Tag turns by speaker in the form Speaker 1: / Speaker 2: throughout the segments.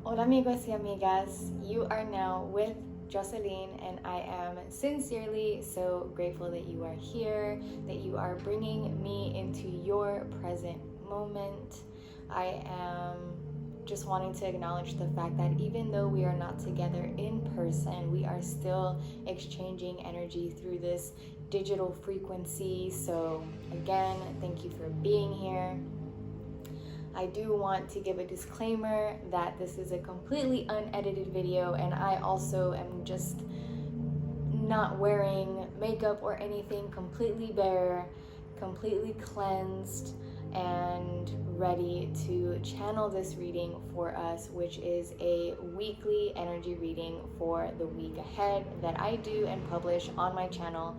Speaker 1: Hola amigos y amigas, you are now with Jocelyn, and I am sincerely so grateful that you are here, that you are bringing me into your present moment. I am just wanting to acknowledge the fact that even though we are not together in person, we are still exchanging energy through this digital frequency. So again, thank you for being here. I do want to give a disclaimer that this is a completely unedited video, and I also am just not wearing makeup or anything, completely bare, completely cleansed, and ready to channel this reading for us, which is a weekly energy reading for the week ahead that I do and publish on my channel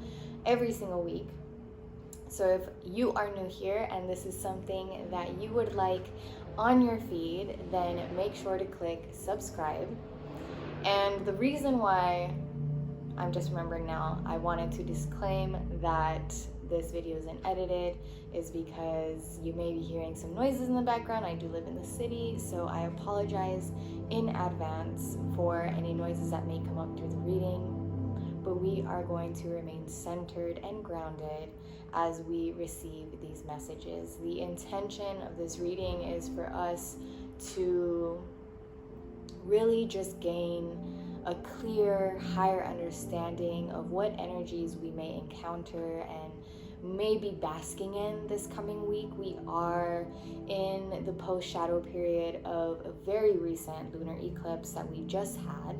Speaker 1: every single week. So if you are new here and this is something that you would like on your feed, then make sure to click subscribe. And the reason why, I'm just remembering now, I wanted to disclaim that this video isn't edited is because you may be hearing some noises in the background. I do live in the city, so I apologize in advance for any noises that may come up through the reading. But we are going to remain centered and grounded as we receive these messages. The intention of this reading is for us to really just gain a clear, higher understanding of what energies we may encounter and may be basking in this coming week. We are in the post-shadow period of a very recent lunar eclipse that we just had,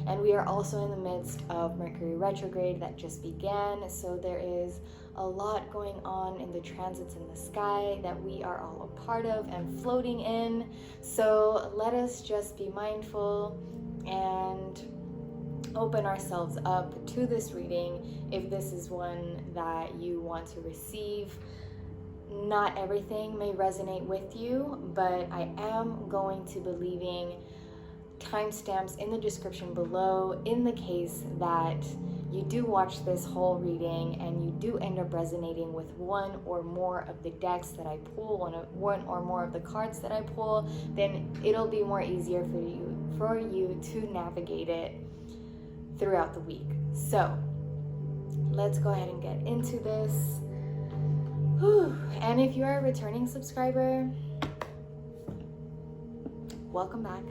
Speaker 1: and we are also in the midst of Mercury retrograde that just began. So there is a lot going on in the transits in the sky that we are all a part of and floating in. So let us just be mindful and open ourselves up to this reading if this is one that you want to receive. Not everything may resonate with you, but I am going to be leaving timestamps in the description below in the case that you do watch this whole reading and you do end up resonating with one or more of the decks that I pull, one or more of the cards that I pull, then it'll be more easier for you to navigate it throughout the week. So let's go ahead and get into this. Whew. And if you are a returning subscriber, welcome back.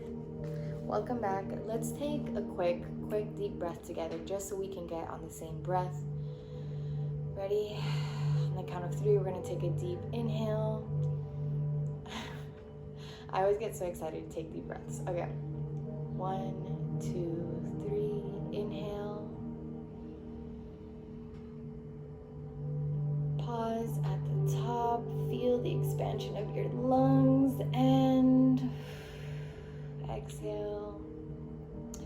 Speaker 1: Welcome back. Let's take a quick deep breath together just so we can get on the same breath. Ready? On the count of 3, we're going to take a deep inhale. I always get so excited to take deep breaths. Okay. 1, 2, 3. Inhale. Pause at the top. Feel the expansion of your lungs and exhale.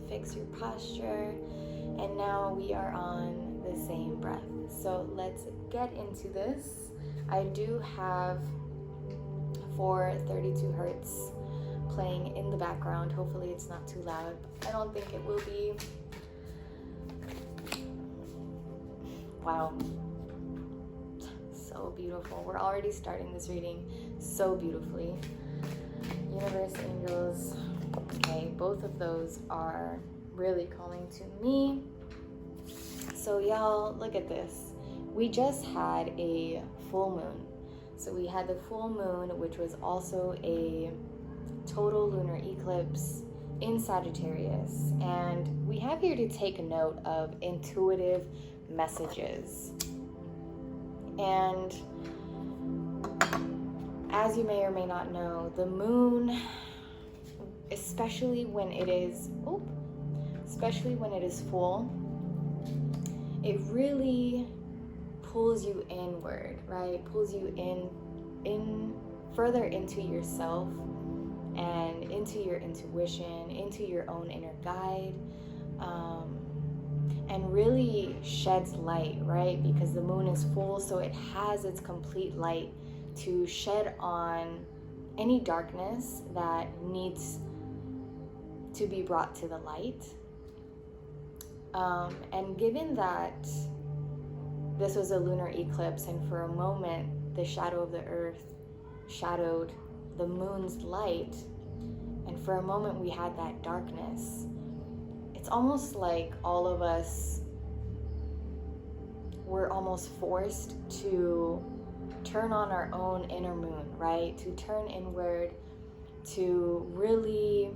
Speaker 1: Fix your posture. And now we are on the same breath. So let's get into this. I do have 432 hertz playing in the background. Hopefully it's not too loud. I don't think it will be. Wow. So beautiful. We're already starting this reading so beautifully. Universe, angels. Okay, both of those are really calling to me. So y'all, look at this. We just had a full moon. So we had the full moon, which was also a total lunar eclipse in Sagittarius. And we have here to take note of intuitive messages. And as you may or may not know, the moon, especially when it is full, it really pulls you inward, right? Pulls you in further into yourself and into your intuition, into your own inner guide, and really sheds light, right? Because the moon is full, so it has its complete light to shed on any darkness that needs to be brought to the light. And given that this was a lunar eclipse, and for a moment the shadow of the earth shadowed the moon's light, And for a moment we had that darkness. It's almost like all of us were almost forced to turn on our own inner moon, right? To turn inward, to really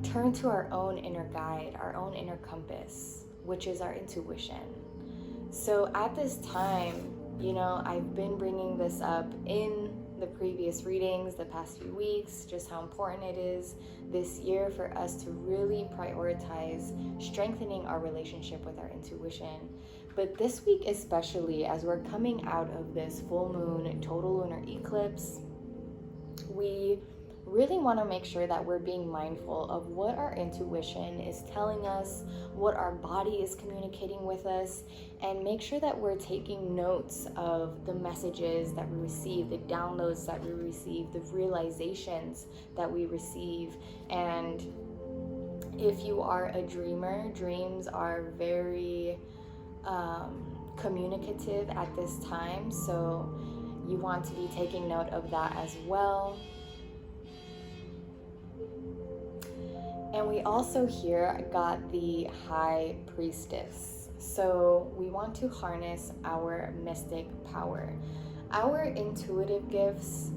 Speaker 1: turn to our own inner guide, our own inner compass, which is our intuition. So at this time, I've been bringing this up in the previous readings the past few weeks, just how important it is this year for us to really prioritize strengthening our relationship with our intuition. But this week especially, as we're coming out of this full moon total lunar eclipse, we really want to make sure that we're being mindful of what our intuition is telling us, what our body is communicating with us, and make sure that we're taking notes of the messages that we receive, the downloads that we receive, the realizations that we receive. And if you are a dreamer, dreams are very communicative at this time, so you want to be taking note of that as well. And we also here got the High Priestess. So we want to harness our mystic power, our intuitive gifts,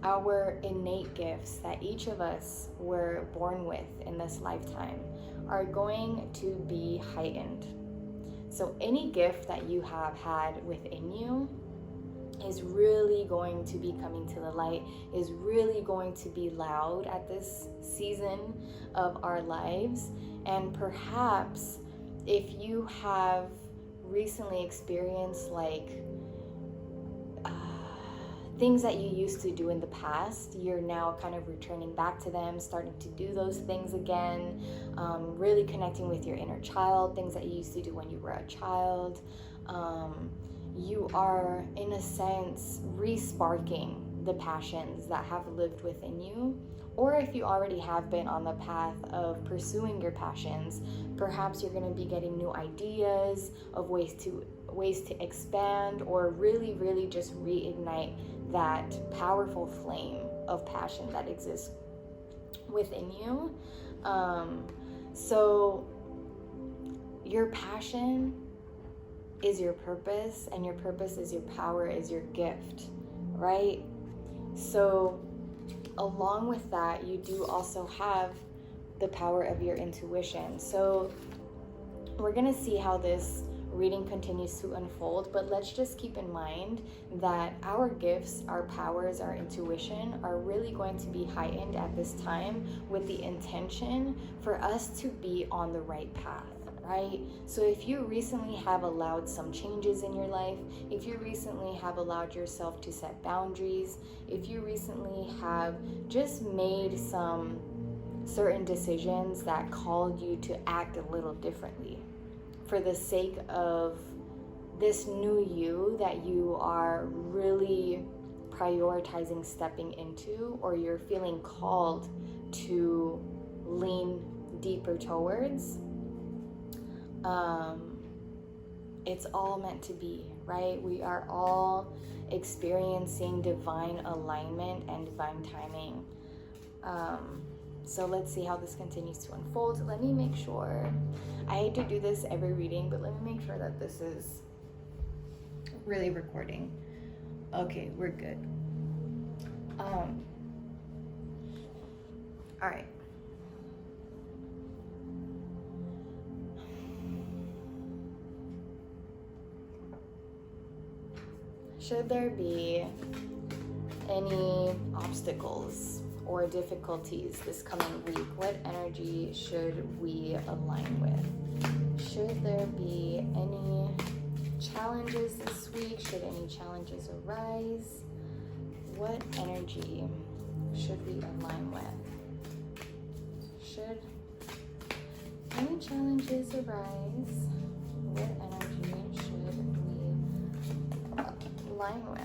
Speaker 1: our innate gifts that each of us were born with in this lifetime are going to be heightened. So any gift that you have had within you is really going to be coming to the light, is really going to be loud at this season of our lives. And perhaps if you have recently experienced things that you used to do in the past, you're now kind of returning back to them, starting to do those things again, really connecting with your inner child, things that you used to do when you were a child. You are, in a sense, re-sparking the passions that have lived within you. Or if you already have been on the path of pursuing your passions, perhaps you're going to be getting new ideas of ways to expand, or really, really just reignite that powerful flame of passion that exists within you. So your passion is your purpose, and your purpose is your power, is your gift, right? So along with that, you do also have the power of your intuition. So we're going to see how this reading continues to unfold, but let's just keep in mind that our gifts, our powers, our intuition are really going to be heightened at this time with the intention for us to be on the right path. Right? So if you recently have allowed some changes in your life, if you recently have allowed yourself to set boundaries, if you recently have just made some certain decisions that called you to act a little differently for the sake of this new you that you are really prioritizing stepping into, or you're feeling called to lean deeper towards, it's all meant to be, right? We are all experiencing divine alignment and divine timing. So let's see how this continues to unfold. Let me make sure, I hate to do this every reading, but let me make sure that this is really recording. Okay, we're good. All right. Should there be any obstacles or difficulties this coming week, what energy should we align with? Should there be any challenges this week? Should any challenges arise? What energy should we align with? Should any challenges arise? What energy should we align with?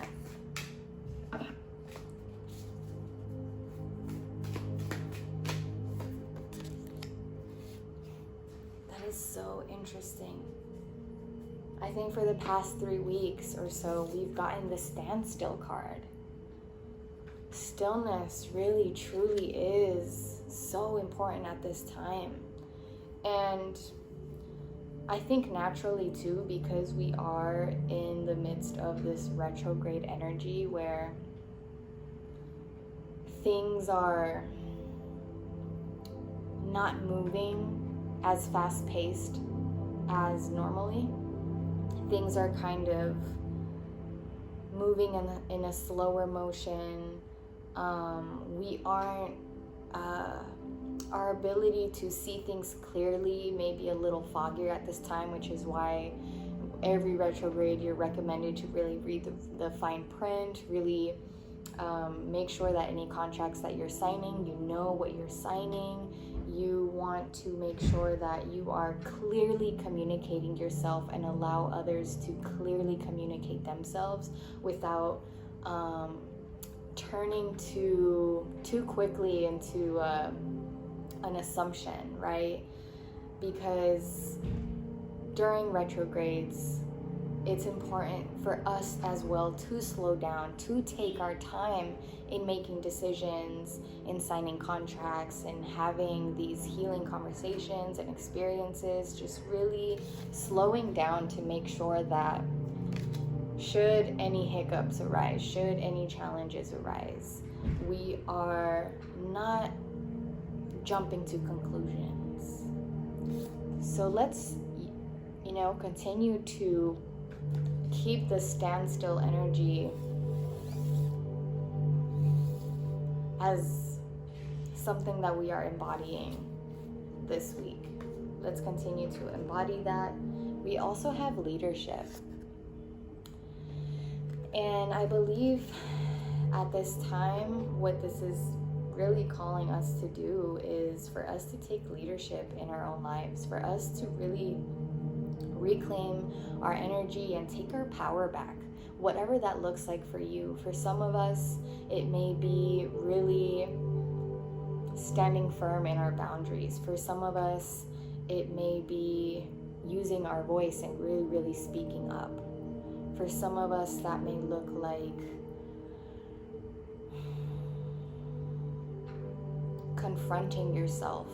Speaker 1: That is so interesting. I think for the past 3 weeks or so, we've gotten the standstill card. stillness really truly is so important at this time. And I think naturally too, because we are in the midst of this retrograde energy where things are not moving as fast-paced as normally. Things are kind of moving in a slower motion. We aren't, our ability to see things clearly may be a little foggier at this time, which is why every retrograde you're recommended to really read the fine print, really make sure that any contracts that you're signing, you know what you're signing. You want to make sure that you are clearly communicating yourself and allow others to clearly communicate themselves without turning too quickly into an assumption, right? Because during retrogrades, it's important for us as well to slow down, to take our time in making decisions, in signing contracts, and having these healing conversations and experiences, just really slowing down to make sure that should any hiccups arise, should any challenges arise, we are not jumping to conclusions. So let's, continue to keep the standstill energy as something that we are embodying this week. Let's continue to embody that. We also have leadership. And I believe at this time, what this is really calling us to do is for us to take leadership in our own lives, for us to really reclaim our energy and take our power back, whatever that looks like for you. For some of us, it may be really standing firm in our boundaries. For some of us, it may be using our voice and really, really speaking up. For some of us, that may look like confronting yourself,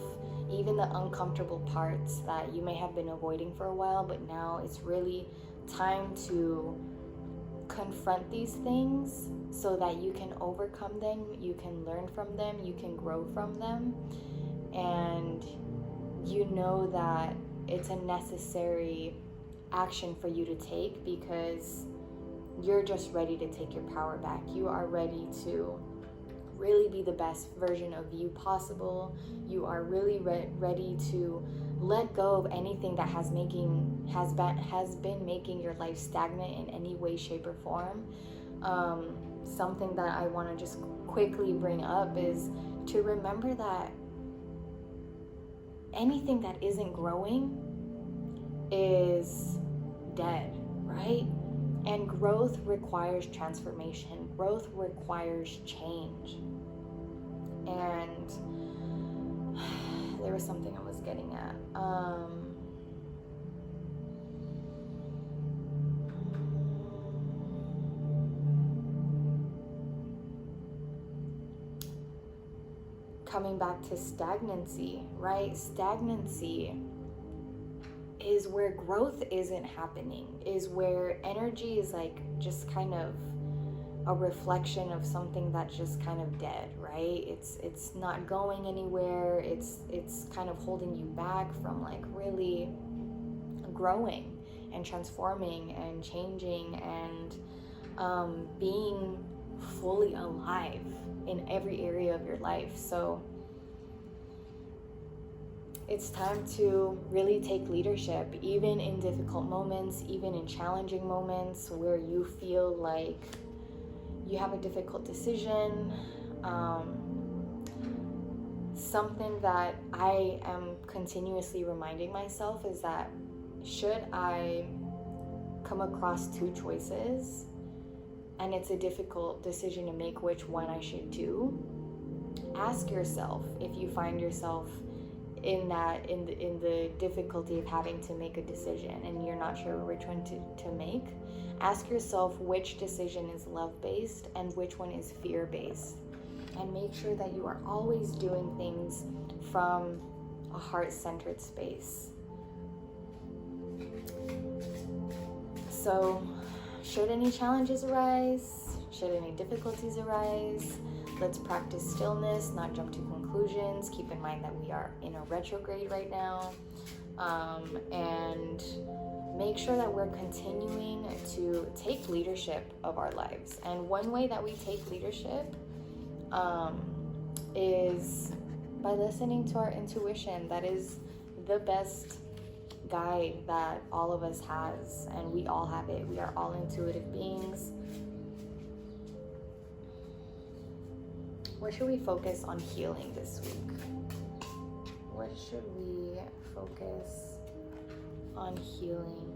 Speaker 1: even the uncomfortable parts that you may have been avoiding for a while, but now it's really time to confront these things so that you can overcome them, you can learn from them, you can grow from them, and you know that it's a necessary action for you to take because you're just ready to take your power back. You are ready to really be the best version of you possible. You are really ready to let go of anything that has been making your life stagnant in any way, shape, or form. Something that I want to just quickly bring up is to remember that anything that isn't growing is dead, right? And growth requires transformation. Growth requires change. And there was something I was getting at. Coming back to stagnancy, right? Stagnancy is where growth isn't happening, is where energy is like just kind of a reflection of something that's just kind of dead, right? It's not going anywhere. It's kind of holding you back from like really growing and transforming and changing and being fully alive in every area of your life. So it's time to really take leadership, even in difficult moments, even in challenging moments where you feel like you have a difficult decision. Something that I am continuously reminding myself is that should I come across two choices and it's a difficult decision to make which one I should do, ask yourself, if you find yourself in the difficulty of having to make a decision and you're not sure which one to make, ask yourself which decision is love-based and which one is fear-based. And make sure that you are always doing things from a heart-centered space. So, should any challenges arise, should any difficulties arise, let's practice stillness, not jump to conclusions. Keep in mind that we are in a retrograde right now. And make sure that we're continuing to take leadership of our lives. And one way that we take leadership is by listening to our intuition. That is the best guide that all of us has, and we all have it. We are all intuitive beings. What should we focus on healing this week? What should we focus on healing?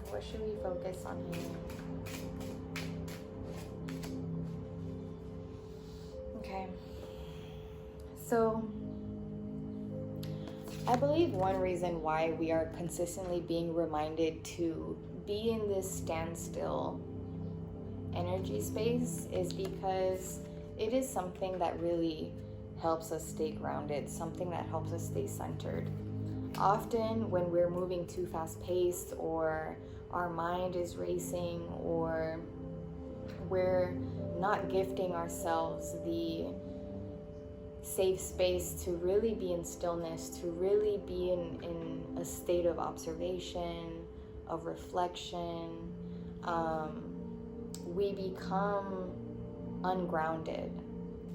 Speaker 1: What should we focus on healing? Okay. So, I believe one reason why we are consistently being reminded to be in this standstill energy space is because it is something that really helps us stay grounded, something that helps us stay centered. Often when we're moving too fast-paced, or our mind is racing, or we're not gifting ourselves the safe space to really be in stillness, to really be in a state of observation, of reflection, we become ungrounded.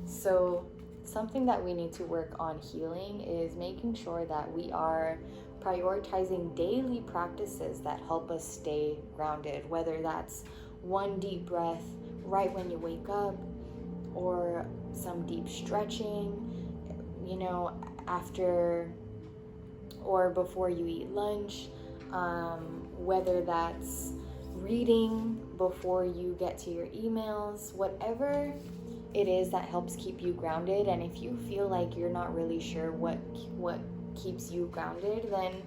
Speaker 1: So something that we need to work on healing is making sure that we are prioritizing daily practices that help us stay grounded, whether that's one deep breath right when you wake up, or some deep stretching, after or before you eat lunch, whether that's reading before you get to your emails, whatever it is that helps keep you grounded. And if you feel like you're not really sure what keeps you grounded, then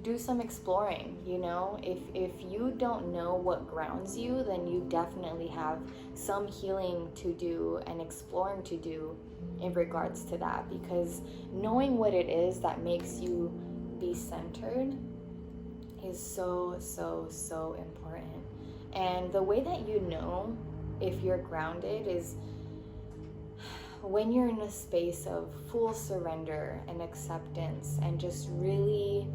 Speaker 1: do some exploring. If you don't know what grounds you, then you definitely have some healing to do and exploring to do in regards to that, because knowing what it is that makes you be centered is so important. And the way that you know if you're grounded is when you're in a space of full surrender and acceptance, and just really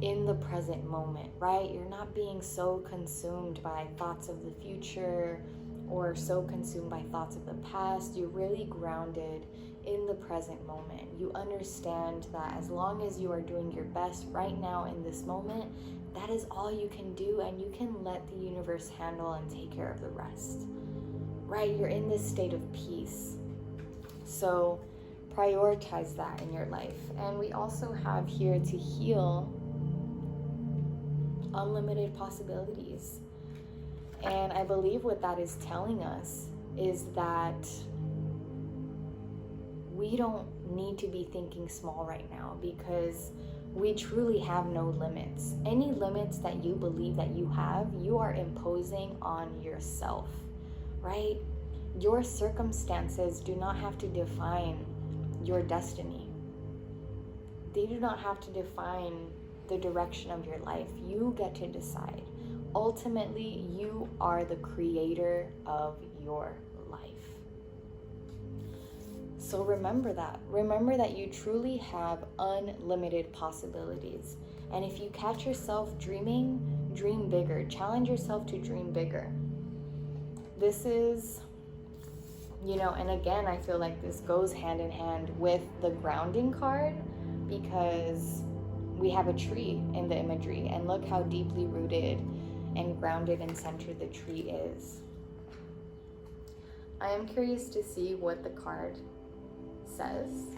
Speaker 1: in the present moment, right? You're not being so consumed by thoughts of the future or so consumed by thoughts of the past. You're really grounded in the present moment. You understand that as long as you are doing your best right now in this moment, that is all you can do, and you can let the universe handle and take care of the rest, right? You're in this state of peace. So prioritize that in your life. And we also have here to heal unlimited possibilities. And I believe what that is telling us is that we don't need to be thinking small right now, because we truly have no limits. Any limits that you believe that you have, you are imposing on yourself, right? Your circumstances do not have to define your destiny. They do not have to define the direction of your life. You get to decide. Ultimately, you are the creator of your life. So remember that. Remember that you truly have unlimited possibilities. And if you catch yourself dreaming, dream bigger. Challenge yourself to dream bigger. This is, and again, I feel like this goes hand in hand with the grounding card, because we have a tree in the imagery, and look how deeply rooted and grounded and centered the tree is. I am curious to see what the card says.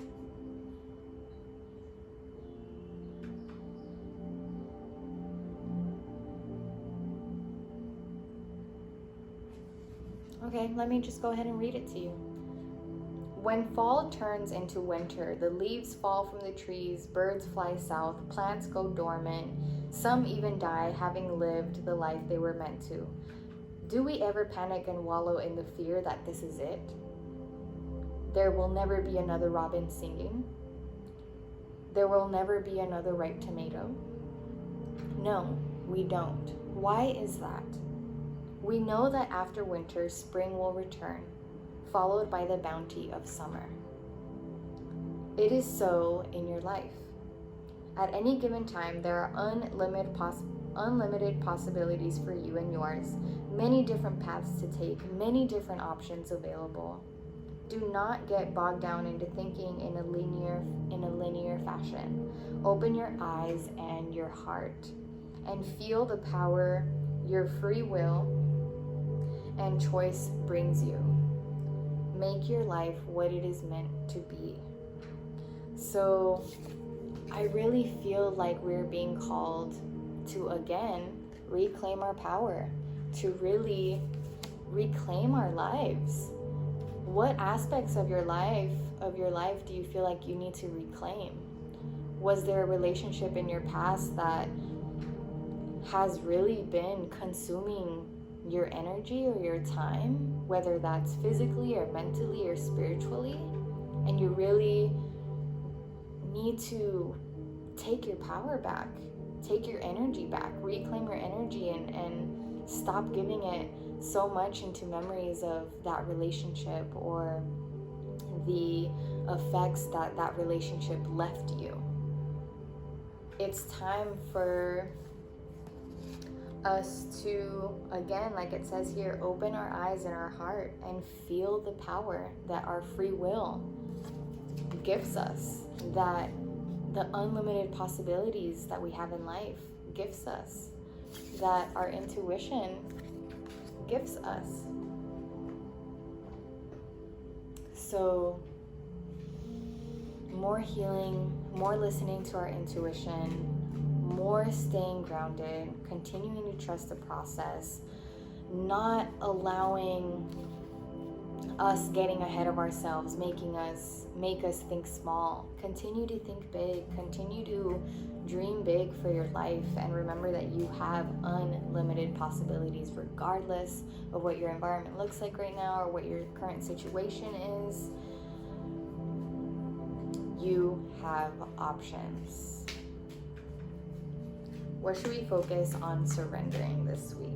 Speaker 1: Okay, let me just go ahead and read it to you. When fall turns into winter, the leaves fall from the trees, birds fly south, plants go dormant, Some even die having lived the life they were meant to. Do we ever panic and wallow in the fear that this is it? There will never be another robin singing. There will never be another ripe tomato. No, we don't. Why is that? We know that after winter, spring will return, followed by the bounty of summer. It is so in your life. At any given time, there are unlimited possibilities for you and yours, many different paths to take, many different options available. Do not get bogged down into thinking in a linear fashion. Open your eyes and your heart and feel the power your free will and choice brings you. Make your life what it is meant to be. So I really feel like we're being called to again reclaim our power, to really reclaim our lives. What aspects of your life do you feel like you need to reclaim? Was there a relationship in your past that has really been consuming your energy or your time, whether that's physically or mentally or spiritually, and you really need to take your power back, take your energy back, reclaim your energy, and stop giving it so much into memories of that relationship or the effects that that relationship left you. It's time for us to, again, like it says here, open our eyes and our heart and feel the power that our free will gives us, that the unlimited possibilities that we have in life gives us, that our intuition gives us. So more healing, more listening to our intuition, more staying grounded, continuing to trust the process, not allowing us getting ahead of ourselves, make us think small. Continue to think big, continue to dream big for your life, and remember that you have unlimited possibilities regardless of what your environment looks like right now or what your current situation is. You have options. What should we focus on surrendering this week?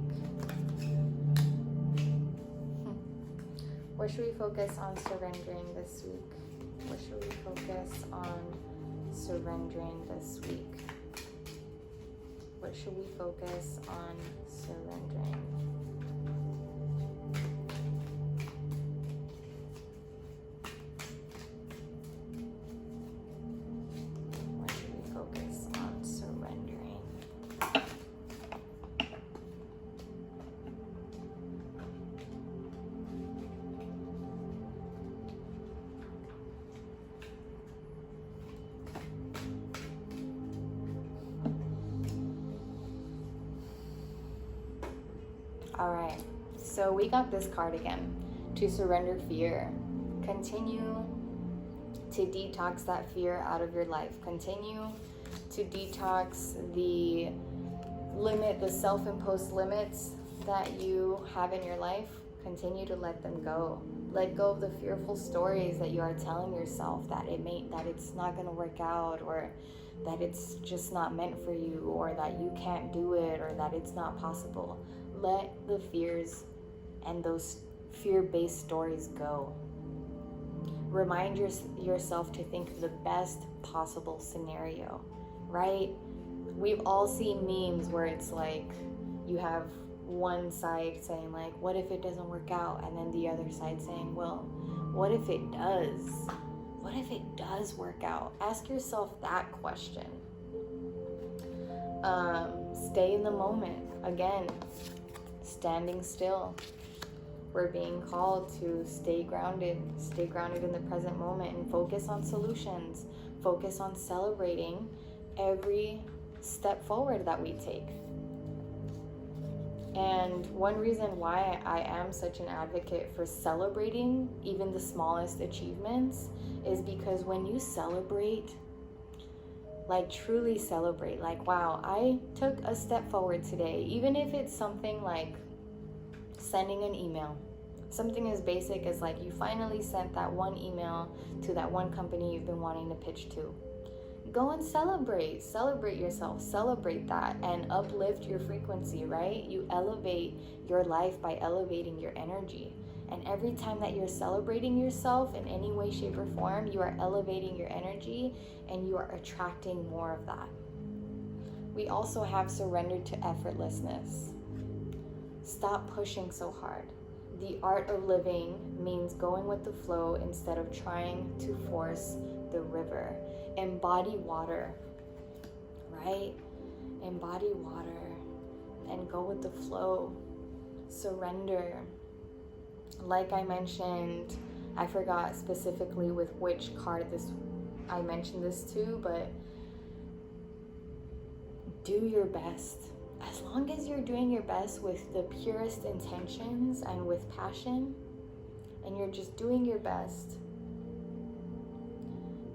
Speaker 1: What should we focus on surrendering this week? What should we focus on surrendering this week? What should we focus on surrendering? What should we focus on surrendering? All right, so we got this card again, to surrender fear. Continue to detox that fear out of your life. Continue to detox the self-imposed limits that you have in your life. Continue to let them go. Let go of the fearful stories that you are telling yourself that it's not going to work out, or that it's just not meant for you, or that you can't do it, or that it's not possible. Let the fears and those fear-based stories go. Remind yourself to think of the best possible scenario, right? We've all seen memes where it's like you have one side saying like, what if it doesn't work out? And then the other side saying, well, what if it does? What if it does work out? Ask yourself that question. Stay in the moment. Again, standing still. We're being called to stay grounded in the present moment, and focus on solutions. Focus on celebrating every step forward that we take. And one reason why I am such an advocate for celebrating even the smallest achievements is because when you celebrate, Like, truly celebrate. Like, wow, I took a step forward today. Even if it's something like sending an email. Something as basic as like you finally sent that one email to that one company you've been wanting to pitch to. Go and celebrate yourself, celebrate that, and uplift your frequency, right? You elevate your life by elevating your energy. And every time that you're celebrating yourself in any way, shape, or form, you are elevating your energy and you are attracting more of that. We also have surrendered to effortlessness. Stop pushing so hard. The art of living means going with the flow instead of trying to force the river. Embody water, right? Embody water and go with the flow. Surrender. Like I mentioned, I forgot specifically with which card I mentioned this to, but do your best. As long as you're doing your best with the purest intentions and with passion, and you're just doing your best,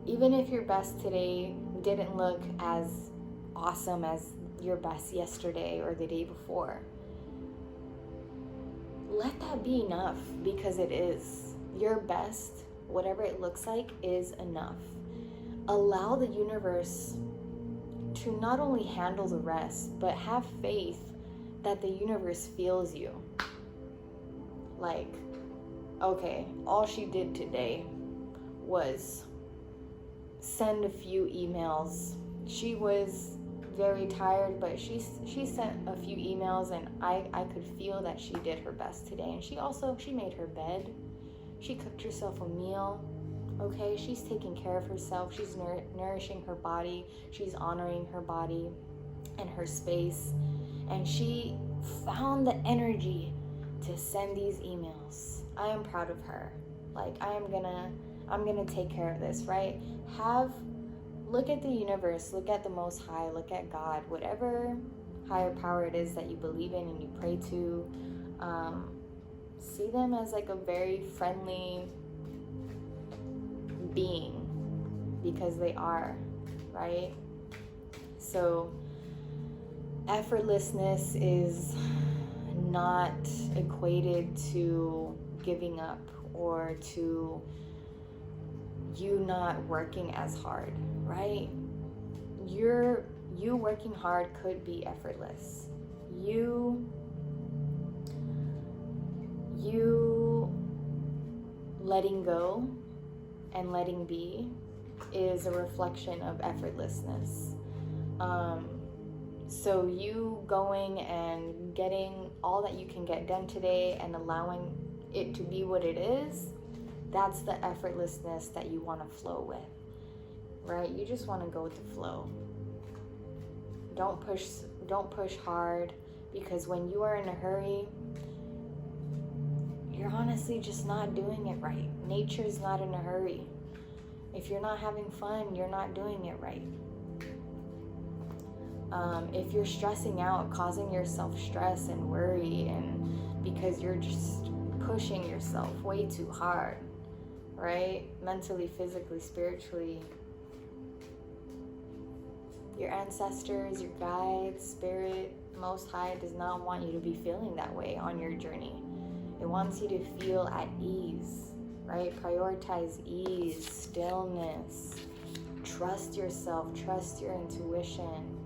Speaker 1: even if your best today didn't look as awesome as your best yesterday or the day before, let that be enough, because it is. Your best, whatever it looks like, is enough. Allow the universe to not only handle the rest, but have faith that the universe feels you. Like, okay, all she did today was send a few emails. She was very tired, but she sent a few emails, and I could feel that she did her best today. And she made her bed. She cooked herself a meal. Okay, she's taking care of herself. She's nourishing her body. She's honoring her body and her space. And she found the energy to send these emails. I am proud of her. Like, I'm gonna take care of this, right? Look at the universe, look at the Most High, look at God, whatever higher power it is that you believe in and you pray to. See them as like a very friendly being, because they are, right? So effortlessness is not equated to giving up or to you not working as hard, right? You working hard could be effortless. You letting go and letting be is a reflection of effortlessness. So you going and getting all that you can get done today and allowing it to be what it is, that's the effortlessness that you want to flow with, right? You just want to go with the flow. Don't push hard, because when you are in a hurry, you're honestly just not doing it right. Nature's not in a hurry. If you're not having fun, you're not doing it right. If you're stressing out, causing yourself stress and worry, and because you're just pushing yourself way too hard, right? Mentally, physically, spiritually. Your ancestors, your guides, spirit, Most High does not want you to be feeling that way on your journey. It wants you to feel at ease, right? Prioritize ease, stillness. Trust yourself, trust your intuition.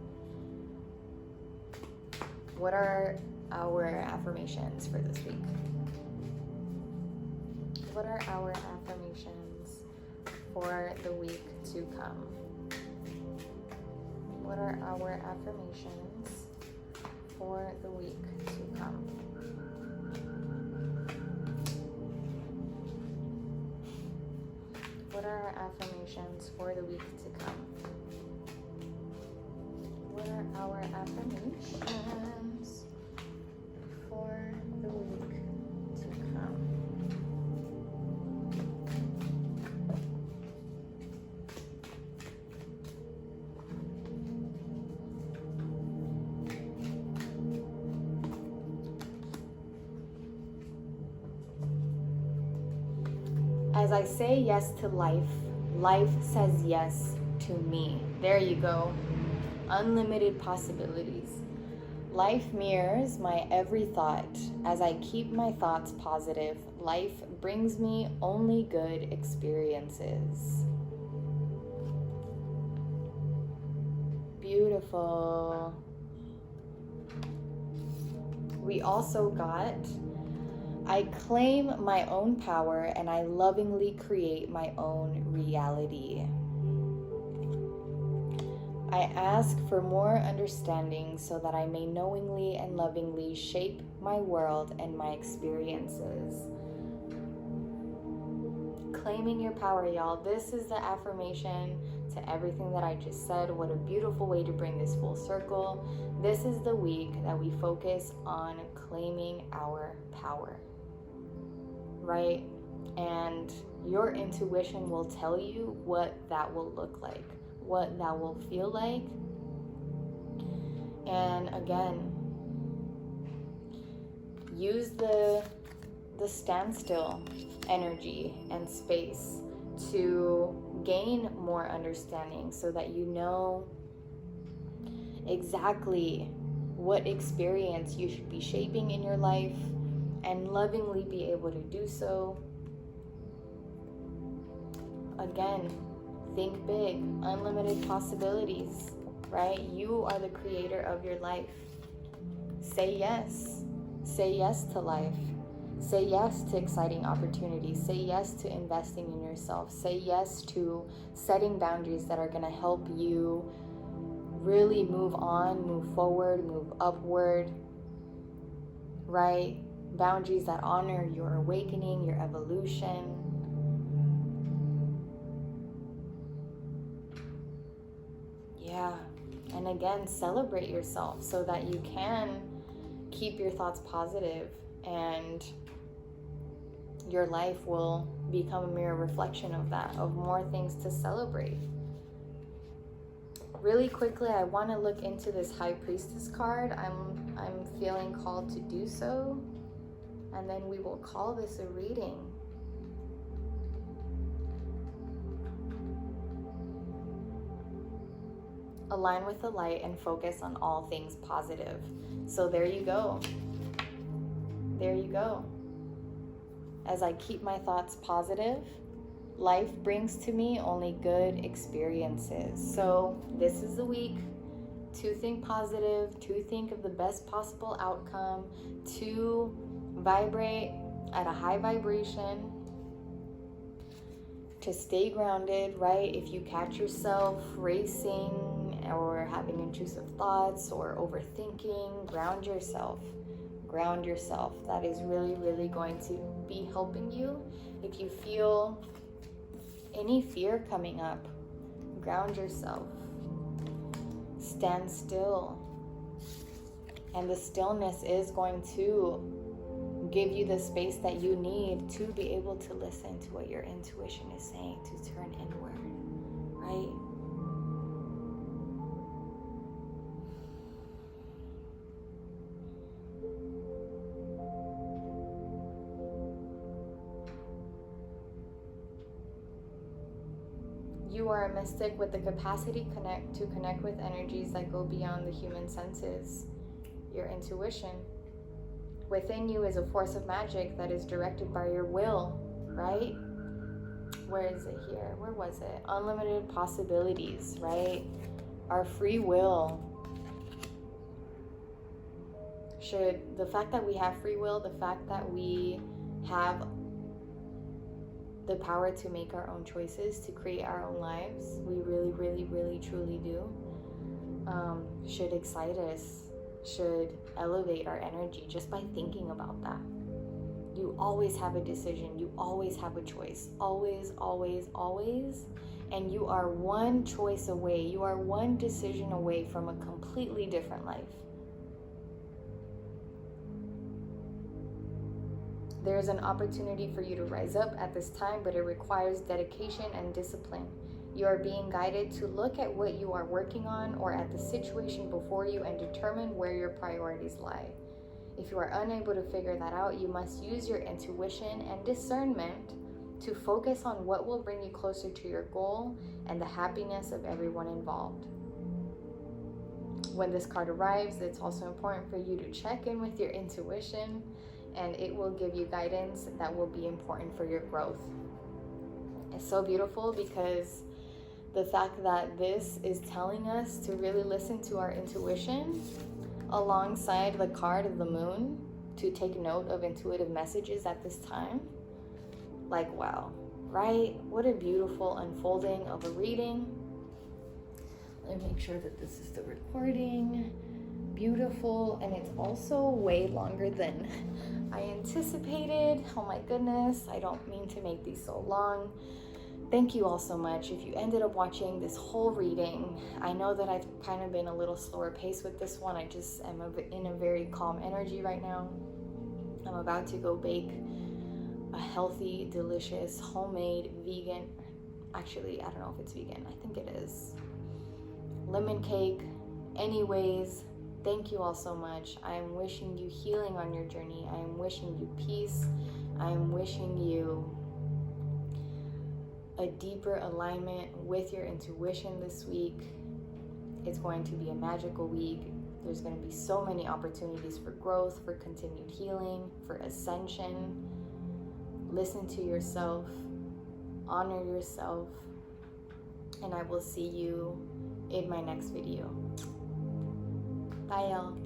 Speaker 1: What are our affirmations for this week? What are our affirmations for the week to come? What are our affirmations for the week to come? What are our affirmations for the week to come? What are our affirmations for the week to come? As I say yes to life, life says yes to me. There you go. Unlimited possibilities. Life mirrors my every thought. As I keep my thoughts positive, life brings me only good experiences. Beautiful. We also got, I claim my own power and I lovingly create my own reality. I ask for more understanding so that I may knowingly and lovingly shape my world and my experiences. Claiming your power, y'all. This is the affirmation to everything that I just said. What a beautiful way to bring this full circle. This is the week that we focus on claiming our power, right? And your intuition will tell you what that will look like, what that will feel like. And again, use the standstill energy and space to gain more understanding so that you know exactly what experience you should be shaping in your life and lovingly be able to do so. Again, think big, unlimited possibilities, right? You are the creator of your life. Say yes. Say yes to life. Say yes to exciting opportunities. Say yes to investing in yourself. Say yes to setting boundaries that are going to help you really move on, move forward, move upward, right? Boundaries that honor your awakening, your evolution. Yeah. And again, celebrate yourself so that you can keep your thoughts positive and your life will become a mirror reflection of that, of more things to celebrate. Really quickly, I want to look into this High Priestess card. I'm feeling called to do so. And then we will call this a reading. Align with the light and focus on all things positive. So there you go. There you go. As I keep my thoughts positive, life brings to me only good experiences. So this is the week to think positive, to think of the best possible outcome, to vibrate at a high vibration, to stay grounded, right? If you catch yourself racing or having intrusive thoughts or overthinking, ground yourself. Ground yourself. That is really, really going to be helping you. If you feel any fear coming up, ground yourself. Stand still. And the stillness is going to give you the space that you need to be able to listen to what your intuition is saying, to turn inward, right? You are a mystic with the capacity to connect with energies that go beyond the human senses, your intuition. Within you is a force of magic that is directed by your will, right? Where is it here? Where was it? Unlimited possibilities, right? Our free will. Should the fact that we have free will, the fact that we have the power to make our own choices, to create our own lives, we really, really, really, truly do, should excite us, should elevate our energy just by thinking about that. You always have a decision. You always have a choice. Always, always, always. And you are one choice away. You are one decision away from a completely different life. There's an opportunity for you to rise up at this time, but it requires dedication and discipline. You are being guided to look at what you are working on or at the situation before you and determine where your priorities lie. If you are unable to figure that out, you must use your intuition and discernment to focus on what will bring you closer to your goal and the happiness of everyone involved. When this card arrives, it's also important for you to check in with your intuition, and it will give you guidance that will be important for your growth. It's so beautiful because the fact that this is telling us to really listen to our intuition alongside the card of the moon, to take note of intuitive messages at this time. Like, wow, right? What a beautiful unfolding of a reading. Let me make sure that this is the recording. Beautiful. And it's also way longer than I anticipated. Oh my goodness. I don't mean to make these so long. Thank you all so much. If you ended up watching this whole reading, I know that I've kind of been a little slower pace with this one. I just am in a very calm energy right now. I'm about to go bake a healthy, delicious, homemade, vegan, actually, I don't know if it's vegan, I think it is, lemon cake. Anyways, thank you all so much. I am wishing you healing on your journey. I am wishing you peace. I am wishing you a deeper alignment with your intuition this week. It's going to be a magical week. There's going to be so many opportunities for growth, for continued healing, for ascension. Listen to yourself, honor yourself, and I will see you in my next video. Bye, y'all.